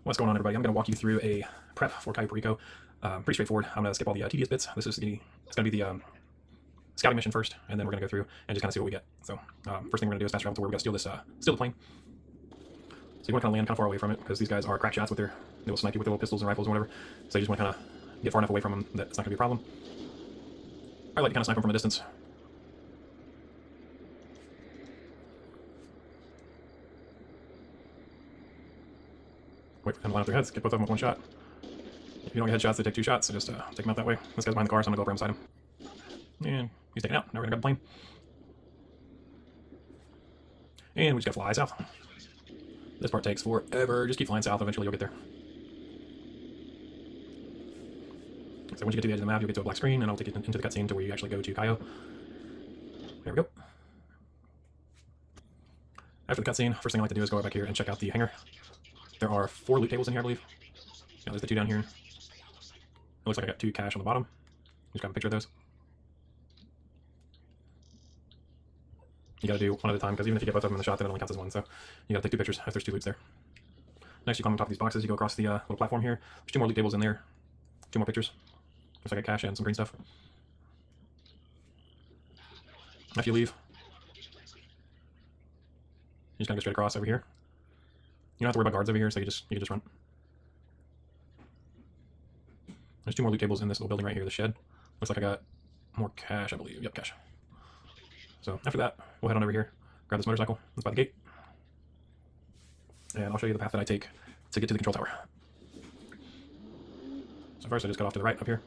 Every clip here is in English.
What's going on, everybody? I'm going to walk you through a prep for Cayo Perico. Pretty straightforward. I'm going to skip all the tedious bits. It's going to be the scouting mission first, and then we're going to go through and just kind of see what we get. So first thing we're going to do is fast travel to where we got to steal the plane. So you want to kind of land kind of far away from it because these guys are crack shots with they will snipe you with their little pistols and rifles or whatever. So you just want to kind of get far enough away from them that it's not going to be a problem. I like to kind of snipe them from a distance. Wait for them to line up their heads, get both of them with one shot. If you don't get headshots, they take two shots, so just take them out that way. This guy's behind the car, so I'm going to go up right beside him. And he's taken out. Now we're going to grab the plane. And we just got to fly south. This part takes forever. Just keep flying south, eventually you'll get there. So once you get to the edge of the map, you'll get to a black screen, and I'll take you into the cutscene to where you actually go to Cayo. There we go. After the cutscene, first thing I like to do is go back here and check out the hangar. There are 4 loot tables in here, I believe. Yeah, there's the 2 down here. It looks like I got 2 cash on the bottom. Just got a picture of those. You gotta do one at a time, because even if you get both of them in the shot, then it only counts as one, so you gotta take 2 pictures if there's 2 loots there. Next, you climb on top of these boxes, you go across the little platform here. There's 2 more loot tables in there. 2 more pictures. Looks like I got cash and some green stuff. After you leave, you're just gonna go straight across over here. You don't have to worry about guards over here, so you can just run. There's 2 more loot tables in this little building right here, the shed. Looks like I got more cash, I believe. Yep, cash. So after that, we'll head on over here, grab this motorcycle. It's by the gate. And I'll show you the path that I take to get to the control tower. So first I just got off to the right up here.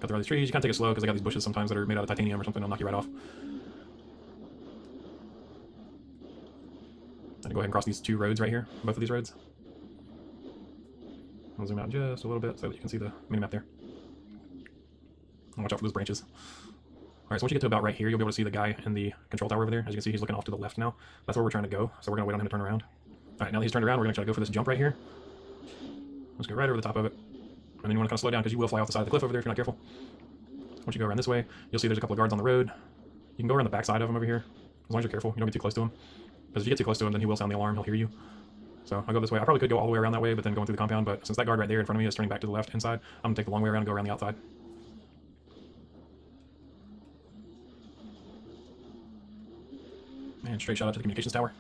Cut through all these trees. You kind of take it slow because I got these bushes sometimes that are made out of titanium or something. They'll knock you right off. I'm going to go ahead and cross these 2 roads right here, both of these roads. I'll zoom out just a little bit so that you can see the mini-map there. And watch out for those branches. Alright, so once you get to about right here, you'll be able to see the guy in the control tower over there. As you can see, he's looking off to the left now. That's where we're trying to go, so we're going to wait on him to turn around. Alright, now that he's turned around, we're going to try to go for this jump right here. Let's go right over the top of it. And then you want to kind of slow down because you will fly off the side of the cliff over there if you're not careful. Once you go around this way, you'll see there's a couple of guards on the road. You can go around the back side of them over here, as long as you're careful. You don't get too close to him. Because if you get too close to him, then he will sound the alarm. He'll hear you. So I'll go this way. I probably could go all the way around that way, but then going through the compound. But since that guard right there in front of me is turning back to the left inside, I'm going to take the long way around and go around the outside. And straight shot up to the communications tower.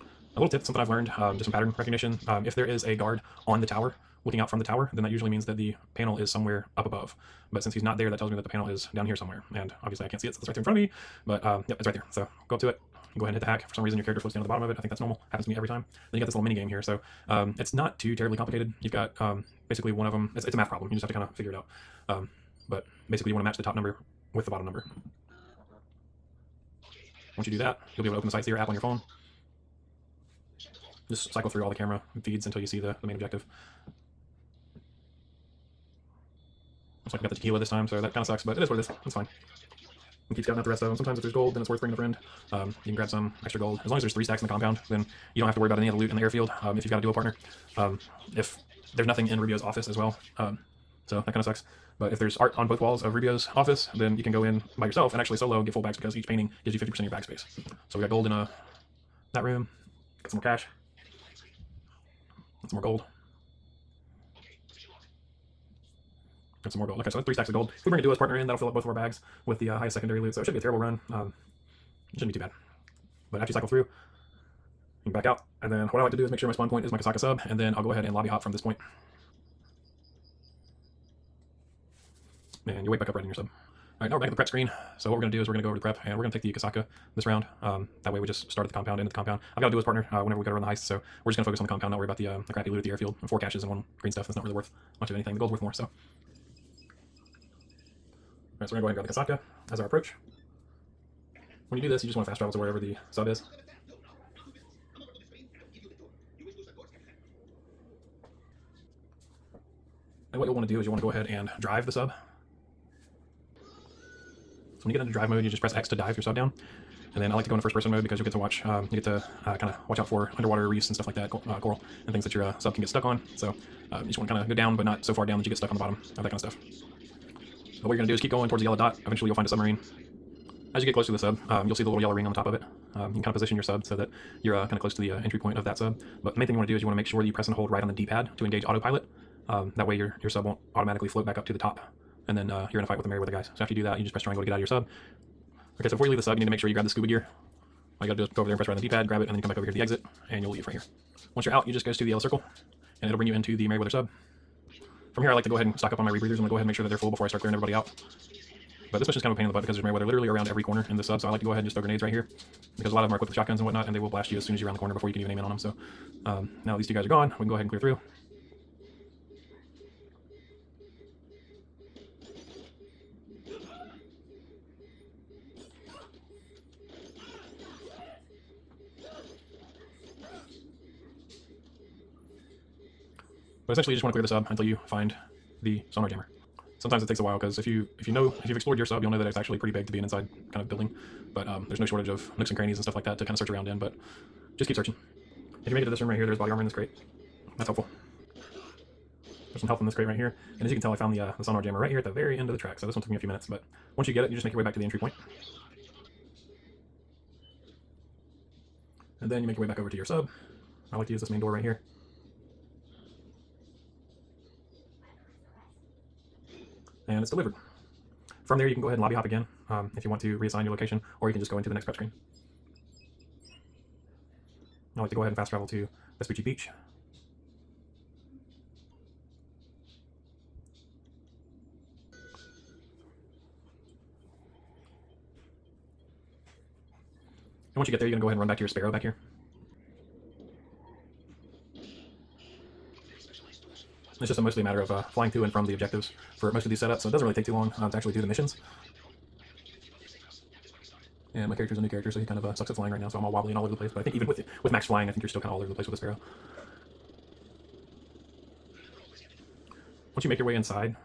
A little tip, something I've learned, just some pattern recognition. If there is a guard on the tower, looking out from the tower, then that usually means that the panel is somewhere up above. But since he's not there, that tells me that the panel is down here somewhere. And obviously I can't see it, so it's right there in front of me. But yep, it's right there. So go up to it. Go ahead and hit the hack. For some reason, your character floats down to the bottom of it. I think that's normal. Happens to me every time. Then you got this little mini game here. So it's not too terribly complicated. You've got basically one of them. It's a math problem. You just have to kind of figure it out. But basically, you want to match the top number with the bottom number. Once you do that, you'll be able to open the Sightseer app on your phone. Just cycle through all the camera feeds until you see the main objective. Looks like I got the tequila this time, so that kind of sucks, but it is what it is. It's fine. And keep scouting out the rest of them. Sometimes if there's gold, then it's worth bringing a friend. You can grab some extra gold. As long as there's 3 stacks in the compound, then you don't have to worry about any of the loot in the airfield if you've got a duo partner. If there's nothing in Rubio's office as well, so that kind of sucks. But if there's art on both walls of Rubio's office, then you can go in by yourself and actually solo get full bags because each painting gives you 50% of your bag space. So we got gold in that room. Got some more cash. Got some more gold. Got some more gold. Okay, so that's 3 stacks of gold. If we bring a duo's partner in, that'll fill up both of our bags with the highest secondary loot, so it shouldn't be a terrible run. It shouldn't be too bad. But after you cycle through, you can back out. And then what I like to do is make sure my spawn point is my Kasaka sub, and then I'll go ahead and lobby hop from this point. And you wait back up right in your sub. Alright, now we're back at the prep screen. So what we're going to do is we're going to go over to prep, and we're going to take the Kasaka this round. That way we just start at the compound, into the compound. I've got to do his partner whenever we go to run the heist, so we're just going to focus on the compound, not worry about the crappy loot at the airfield. And 4 caches and 1 green stuff, that's not really worth much of anything. The gold's worth more, so. Alright, so we're going to go ahead and grab the Kasaka as our approach. When you do this, you just want to fast travel to wherever the sub is. And what you'll want to do is you want to go ahead and drive the sub. So when you get into drive mode, you just press X to dive your sub down. And then I like to go into first person mode because you'll get to watch, you get to kind of watch out for underwater reefs and stuff like that, coral, and things that your sub can get stuck on. So you just want to kind of go down, but not so far down that you get stuck on the bottom, that kind of stuff. So what you're going to do is keep going towards the yellow dot. Eventually you'll find a submarine. As you get close to the sub, you'll see the little yellow ring on the top of it. You can kind of position your sub so that you're kind of close to the entry point of that sub. But the main thing you want to do is you want to make sure that you press and hold right on the D-pad to engage autopilot. That way your sub won't automatically float back up to the top, and then you're in a fight with the Merryweather guys. So after you do that, you just press triangle to get out of your sub. Okay, so before you leave the sub, you need to make sure you grab the scuba gear. All you gotta do is go over there and press right on the D-pad, grab it, and then you come back over here to the exit, and you'll leave right here. Once you're out, you just go to the yellow circle, and it'll bring you into the Merryweather sub. From here, I like to go ahead and stock up on my rebreathers. I'm gonna go ahead and make sure that they're full before I start clearing everybody out. But this mission's kind of a pain in the butt because there's Merryweather literally around every corner in the sub, so I like to go ahead and just throw grenades right here, because a lot of them are equipped with shotguns and whatnot, and they will blast you as soon as you're around the corner before you can even aim in on them. So now these two guys are gone, we can go ahead and clear through. But essentially, you just want to clear the sub until you find the sonar jammer. Sometimes it takes a while because if you've explored your sub, you'll know that it's actually pretty big to be an inside kind of building. But there's no shortage of nooks and crannies and stuff like that to kind of search around in. But just keep searching. If you make it to this room right here, there's body armor in this crate. That's helpful. There's some health in this crate right here. And as you can tell, I found the sonar jammer right here at the very end of the track. So this one took me a few minutes. But once you get it, you just make your way back to the entry point. And then you make your way back over to your sub. I like to use this main door right here. And it's delivered. From there, you can go ahead and lobby hop again if you want to reassign your location, or you can just go into the next prep screen. I like to go ahead and fast travel to Vespucci Beach. And once you get there, you're going to go ahead and run back to your Sparrow back here. It's just mostly a matter of flying to and from the objectives for most of these setups, so it doesn't really take too long to actually do the missions. And my character's a new character, so he kind of sucks at flying right now, so I'm all wobbly and all over the place. But I think even with max flying, I think you're still kind of all over the place with a Sparrow. Once you make your way inside,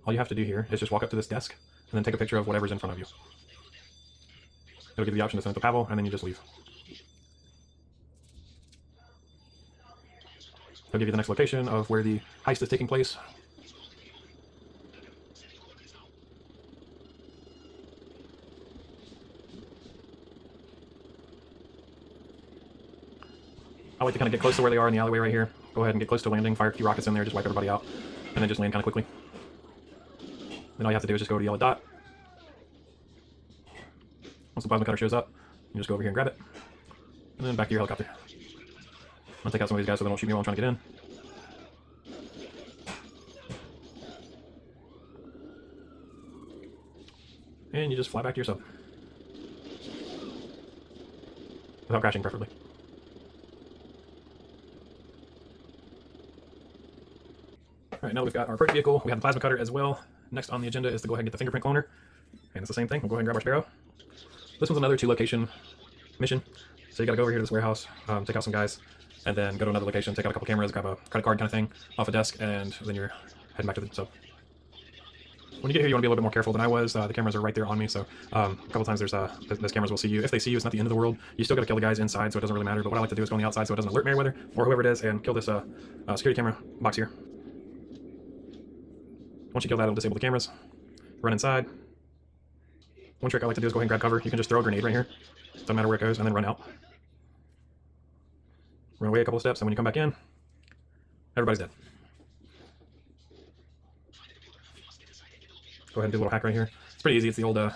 all you have to do here is just walk up to this desk and then take a picture of whatever's in front of you. It'll give you the option to send it to Pavel, and then you just leave. It'll give you the next location of where the heist is taking place. I like to kind of get close to where they are in the alleyway right here. Go ahead and get close to landing, fire a few rockets in there, just wipe everybody out, and then just land kind of quickly. Then all you have to do is just go to the yellow dot. Once the plasma cutter shows up, you just go over here and grab it, and then back to your helicopter. I'm gonna take out some of these guys so they don't shoot me while I'm trying to get in. And you just fly back to your sub. Without crashing, preferably. Alright, now we've got our approach vehicle, we have the plasma cutter as well. Next on the agenda is to go ahead and get the fingerprint cloner. And it's the same thing, we'll go ahead and grab our Sparrow. This one's another 2-location mission. So you gotta go over here to this warehouse, take out some guys, and then go to another location, take out a couple cameras, grab a credit card kind of thing off a desk, and then you're heading back to the sub. When you get here, you want to be a little bit more careful than I was. The cameras are right there on me, so a couple times those cameras will see you. If they see you, it's not the end of the world. You still got to kill the guys inside, so it doesn't really matter. But what I like to do is go on the outside so it doesn't alert Merryweather or whoever it is, and kill this security camera box here. Once you kill that, it'll disable the cameras. Run inside. One trick I like to do is go ahead and grab cover. You can just throw a grenade right here. Doesn't matter where it goes, and then run out. Run away a couple of steps, and when you come back in, everybody's dead. Go ahead and do a little hack right here. It's pretty easy. It's the old, the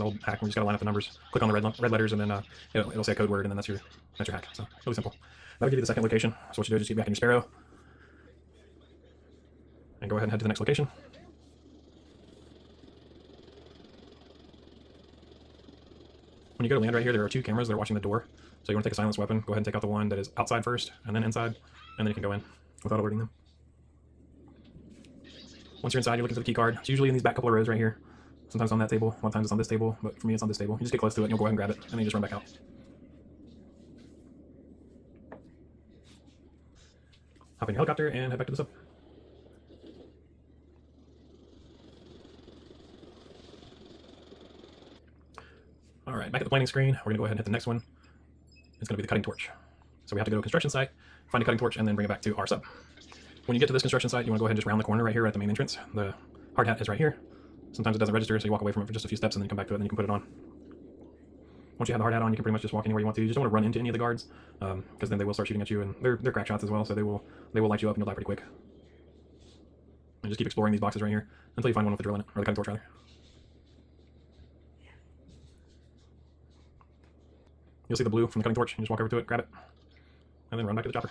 old hack where you just gotta line up the numbers, click on the red letters, and then it'll say a code word, and then that's your hack. So really simple. That'll give you the second location. So what you do is just get back in your Sparrow, and go ahead and head to the next location. When you go to land right here, there are 2 cameras that are watching the door. So you want to take a silence weapon. Go ahead and take out the one that is outside first, and then inside, and then you can go in without alerting them. Once you're inside, you're looking for the key card. It's usually in these back couple of rows right here. Sometimes on that table, one time it's on this table, but for me it's on this table. You just get close to it and you'll go ahead and grab it, and then you just run back out. Hop in your helicopter and head back to the sub. Alright, back at the planning screen, we're going to go ahead and hit the next one. It's going to be the cutting torch. So we have to go to a construction site, find a cutting torch, and then bring it back to our sub. When you get to this construction site, you want to go ahead and just round the corner right here at the main entrance. The hard hat is right here. Sometimes it doesn't register, so you walk away from it for just a few steps and then you come back to it and then you can put it on. Once you have the hard hat on, you can pretty much just walk anywhere you want to. You just don't want to run into any of the guards, because then they will start shooting at you, and they're crack shots as well, so they will light you up and you'll die pretty quick. And just keep exploring these boxes right here until you find one with a drill in it, or the cutting torch rather. You'll see the blue from the cutting torch. You just walk over to it, grab it, and then run back to the chopper.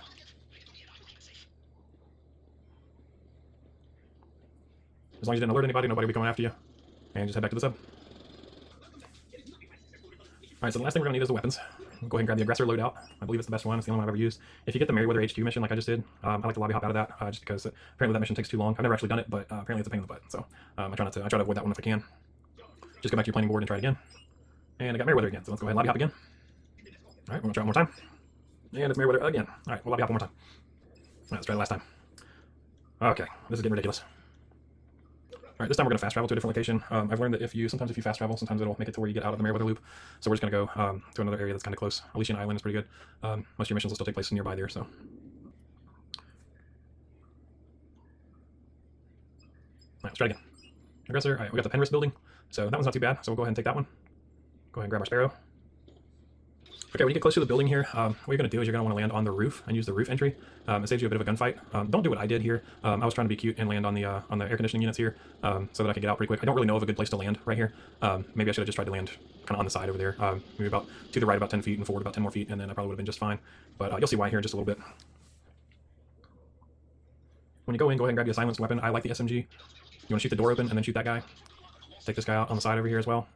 As long as you didn't alert anybody, nobody will be coming after you. And just head back to the sub. Alright, so the last thing we're going to need is the weapons. Go ahead and grab the aggressor loadout. I believe it's the best one. It's the only one I've ever used. If you get the Merryweather HQ mission like I just did, I like to lobby hop out of that just because apparently that mission takes too long. I've never actually done it, but apparently it's a pain in the butt. So I try to avoid that one if I can. Just go back to your planning board and try it again. And I got Merryweather again, so let's go ahead and lobby hop again. Alright, we're going to try it one more time. And it's Merryweather again. Alright, we'll lobby hop one more time. Alright, let's try it last time. Okay, this is getting ridiculous. Alright, this time we're going to fast travel to a different location. I've learned that if you fast travel, sometimes it'll make it to where you get out of the Merryweather loop. So we're just going to go to another area that's kind of close. Elysian Island is pretty good. Most of your missions will still take place nearby there, so. Alright, let's try it again. Aggressor, alright, we got the Penrith building. So that one's not too bad, so we'll go ahead and take that one. Go ahead and grab our Sparrow. Okay, when you get close to the building here, what you're going to do is you're going to want to land on the roof and use the roof entry. It saves you a bit of a gunfight. Don't do what I did here. I was trying to be cute and land on the air conditioning units here so that I could get out pretty quick. I don't really know of a good place to land right here. Maybe I should have just tried to land kind of on the side over there. Maybe about to the right about 10 feet and forward about 10 more feet, and then I probably would have been just fine. But you'll see why here in just a little bit. When you go in, go ahead and grab the silenced weapon. I like the SMG. You want to shoot the door open and then shoot that guy. Take this guy out on the side over here as well.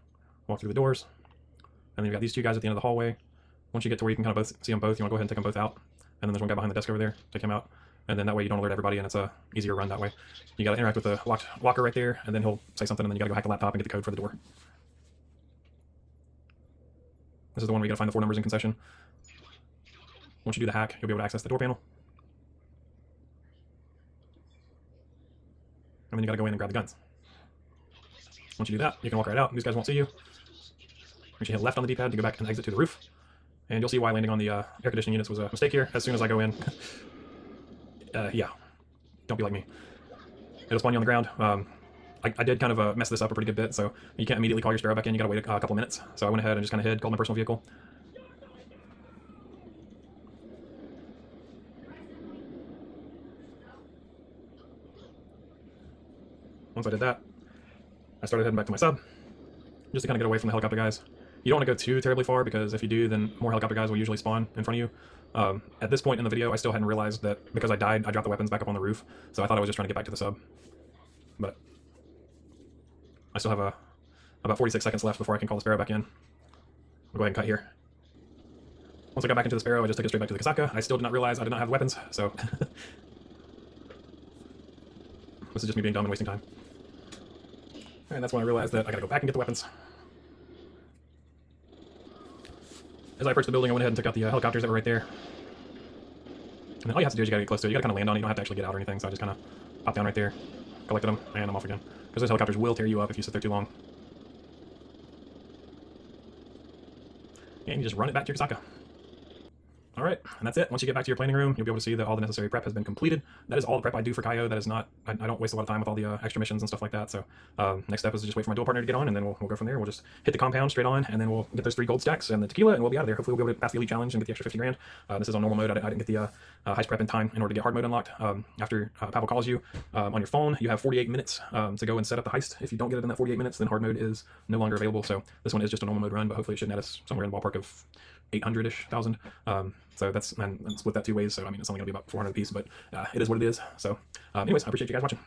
Walk through the doors. And then you've got these two guys at the end of the hallway. Once you get to where you can kind of both see them both, you want to go ahead and take them both out. And then there's one guy behind the desk over there. Take him out. And then that way you don't alert everybody, and it's a easier run that way. You got to interact with the locker right there, and then he'll say something, and then you got to go hack the laptop and get the code for the door. This is the one where you got to find the 4 numbers in concession. Once you do the hack, you'll be able to access the door panel. And then you got to go in and grab the guns. Once you do that, you can walk right out. These guys won't see you. Once you hit left on the D-pad to go back and exit to the roof. And you'll see why landing on the air conditioning units was a mistake here. As soon as I go in, yeah, don't be like me. It'll spawn you on the ground. I did kind of mess this up a pretty good bit, so you can't immediately call your Sparrow back in. You gotta wait a couple of minutes. So I went ahead and just kind of hid, called my personal vehicle. Once I did that, I started heading back to my sub, just to kind of get away from the helicopter guys. You don't want to go too terribly far, because if you do, then more helicopter guys will usually spawn in front of you. At this point in the video, I still hadn't realized that because I died, I dropped the weapons back up on the roof, so I thought I was just trying to get back to the sub. But I still have about 46 seconds left before I can call the Sparrow back in. I'll go ahead and cut here. Once I got back into the Sparrow, I just took it straight back to the Kasaka. I still did not realize I did not have weapons, so this is just me being dumb and wasting time. And that's when I realized that I gotta go back and get the weapons. As I approached the building, I went ahead and took out the helicopters that were right there. And then all you have to do is you gotta get close to it. You gotta kind of land on it. You don't have to actually get out or anything. So I just kind of popped down right there, collected them, and I'm off again. Because those helicopters will tear you up if you sit there too long. And you just run it back to your Kasaka. Alright, and that's it. Once you get back to your planning room, you'll be able to see that all the necessary prep has been completed. That is all the prep I do for Cayo. That is not, I don't waste a lot of time with all the extra missions and stuff like that. So next step is to just wait for my dual partner to get on, and then we'll go from there. We'll just hit the compound straight on, and then we'll get those 3 gold stacks and the tequila, and we'll be out of there. Hopefully we'll be able to pass the elite challenge and get the extra 50 grand. This is on normal mode. I didn't get the heist prep in time in order to get hard mode unlocked. After Pavel calls you on your phone, you have 48 minutes to go and set up the heist. If you don't get it in that 48 minutes, then hard mode is no longer available. So this one is just a normal mode run, but hopefully it should net us somewhere in the ballpark of 800-ish thousand. So that's, and split that 2 ways. So I mean, it's only gonna be about 400 a piece, but it is what it is. So anyways, I appreciate you guys watching.